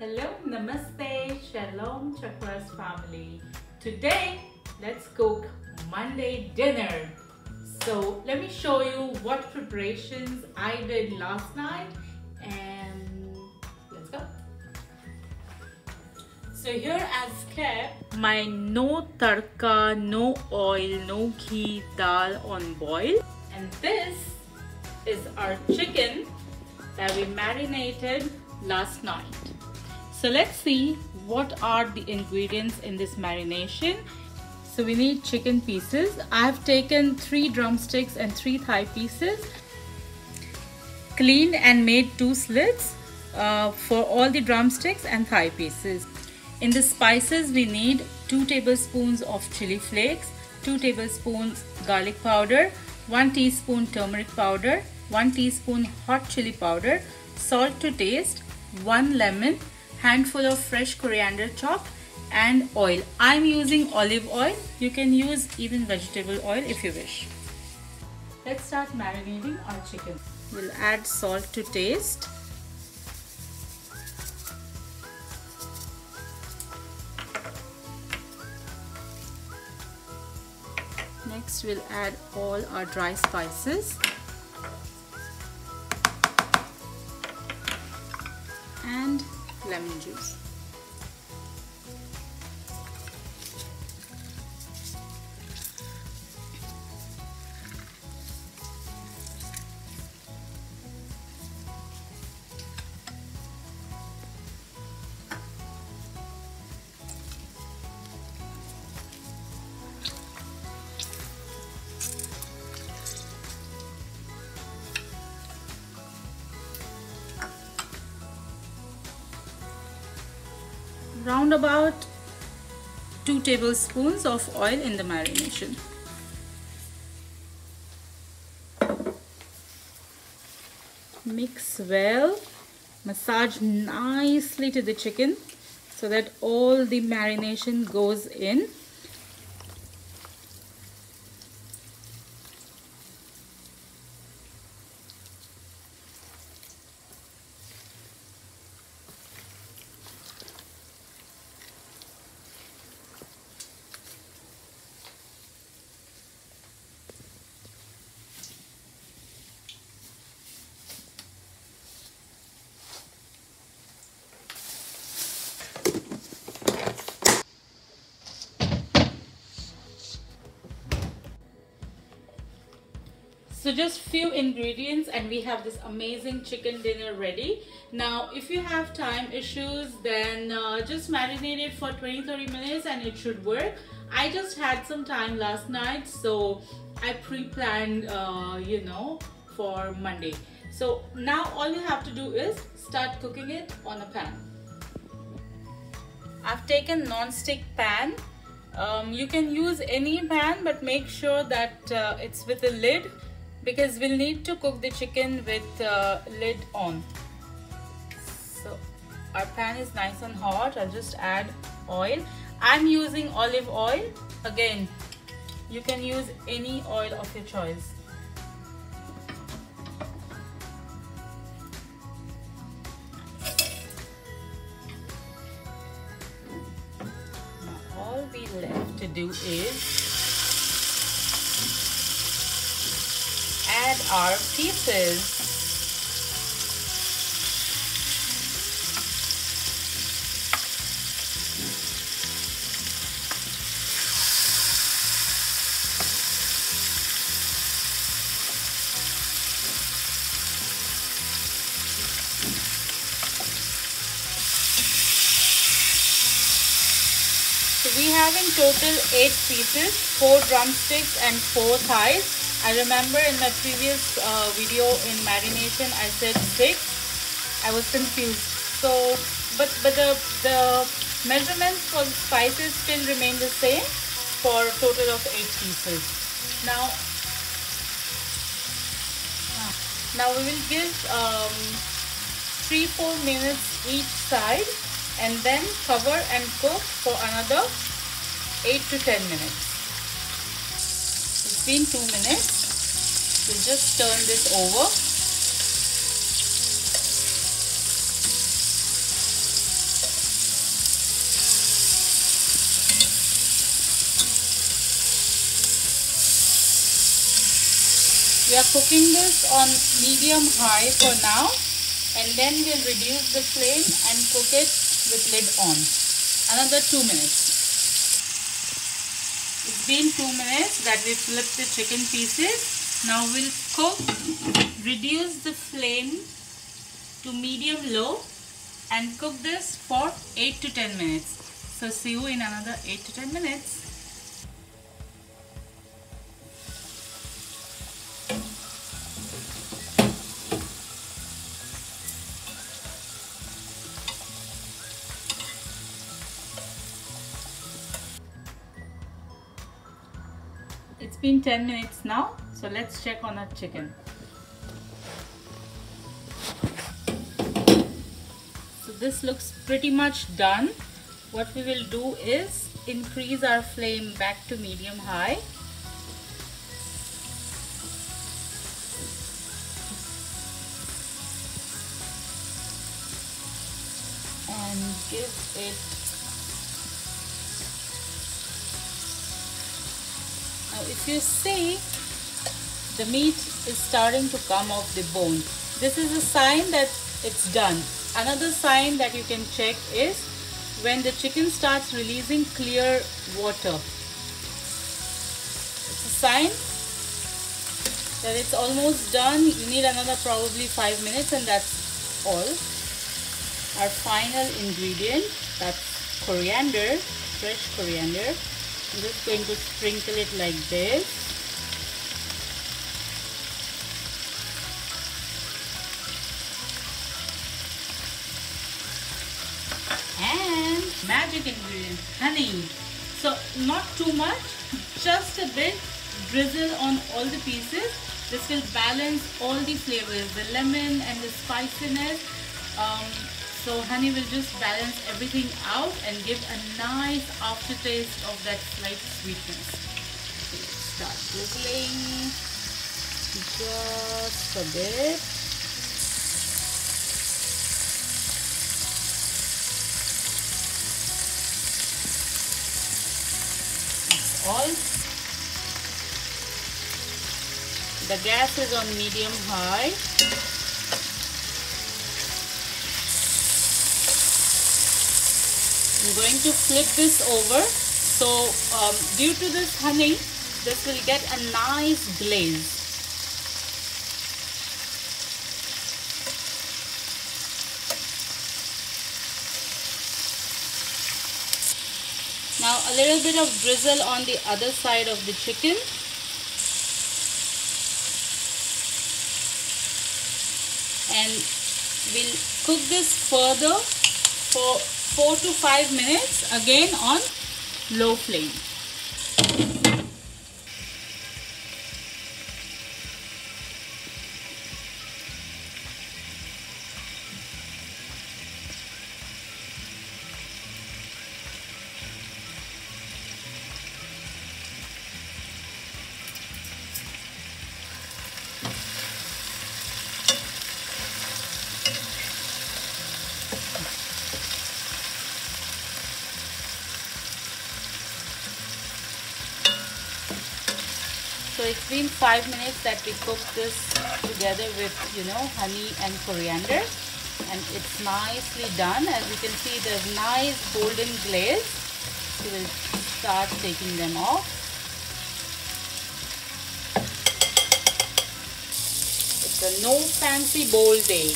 Hello, namaste, shalom, chakras family. Today, let's cook Monday dinner. So let me show you what preparations I did last night and let's go. So here I've kept my no tarka, no oil, no ghee dal on boil. And this is our chicken that we marinated last night. So let's see what are the ingredients in this marination. So we need chicken pieces. I've taken 3 drumsticks and 3 thigh pieces. Cleaned and made 2 slits for all the drumsticks and thigh pieces. In the spices we need 2 tablespoons of chili flakes, 2 tablespoons garlic powder, 1 teaspoon turmeric powder, 1 teaspoon hot chili powder, salt to taste, 1 lemon, handful of fresh coriander chopped, and oil. I'm using olive oil. You can use even vegetable oil if you wish. Let's start marinating our chicken. We'll add salt to taste. Next we'll add all our dry spices and lemon juice. Round about 2 tablespoons of oil in the marination. Mix well, massage nicely to the chicken so that all the marination goes in. So just few ingredients and we have this amazing chicken dinner ready. Now if you have time issues, then just marinate it for 20-30 minutes and it should work. I just had some time last night, so I pre-planned for Monday. So now all you have to do is start cooking it on a pan. I've taken non-stick pan. You can use any pan, but make sure that it's with a lid, because we'll need to cook the chicken with lid on. So our pan is nice and hot. I'll just add oil. I'm using olive oil. Again, you can use any oil of your choice. Now all we left to do is add our pieces. So we have in total 8 pieces, 4 drumsticks and 4 thighs. I remember in my previous video in marination I said 6. I was confused. So, but the measurements for the spices still remain the same for a total of 8 pieces. Now we will give 3-4 minutes each side and then cover and cook for another 8 to 10 minutes. It's been 2 minutes. We'll just turn this over. We are cooking this on medium high for now, and then we'll reduce the flame and cook it with lid on. Another 2 minutes. It's been 2 minutes that we flipped the chicken pieces. Now we'll cook, reduce the flame to medium low and cook this for 8 to 10 minutes. So see you in another 8 to 10 minutes. It's been 10 minutes now, so let's check on our chicken. So this looks pretty much done. What we will do is increase our flame back to medium high. And give it. Now if you see, the meat is starting to come off the bone. This is a sign that it's done. Another sign that you can check is when the chicken starts releasing clear water. It's a sign that it's almost done. You need another probably 5 minutes, and that's all. Our final ingredient, that's coriander, fresh coriander. I'm just going to sprinkle it like this. And magic ingredient, honey. So not too much, just a bit, drizzle on all the pieces. This will balance all the flavors, the lemon and the spiciness. So honey will just balance everything out and give a nice aftertaste of that slight sweetness. So let's start drizzling just a bit. All. The gas is on medium high. I'm going to flip this over. So due to this honey, this will get a nice glaze. Now a little bit of drizzle on the other side of the chicken. And we'll cook this further for 4 to 5 minutes, again on low flame. So it's been 5 minutes that we cooked this together with, honey and coriander, and it's nicely done. As you can see, there's nice golden glaze. So we'll start taking them off. It's a no fancy bowl day.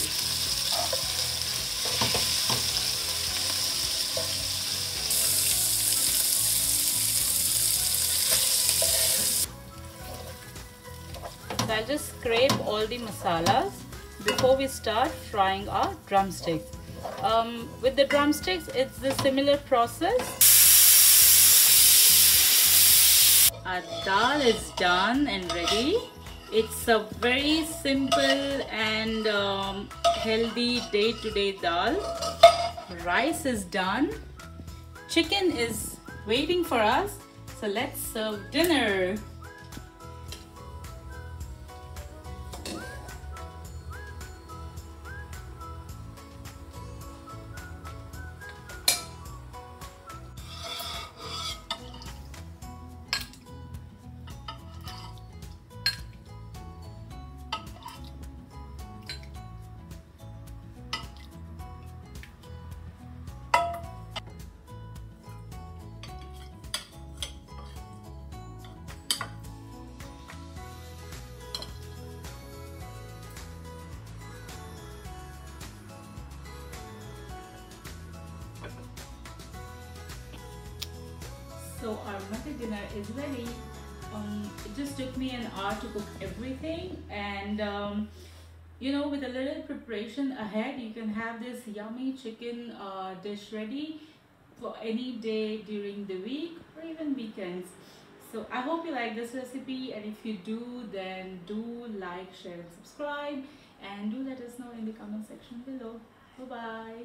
So I'll just scrape all the masalas before we start frying our drumsticks. With the drumsticks, it's the similar process. Our dal is done and ready. It's a very simple and healthy day-to-day dal. Rice is done. Chicken is waiting for us. So let's serve dinner. So our Monday dinner is ready. It just took me an hour to cook everything, and you know, with a little preparation ahead, you can have this yummy chicken dish ready for any day during the week or even weekends. So I hope you like this recipe, and if you do, then do like, share and subscribe, and do let us know in the comment section below. Bye bye.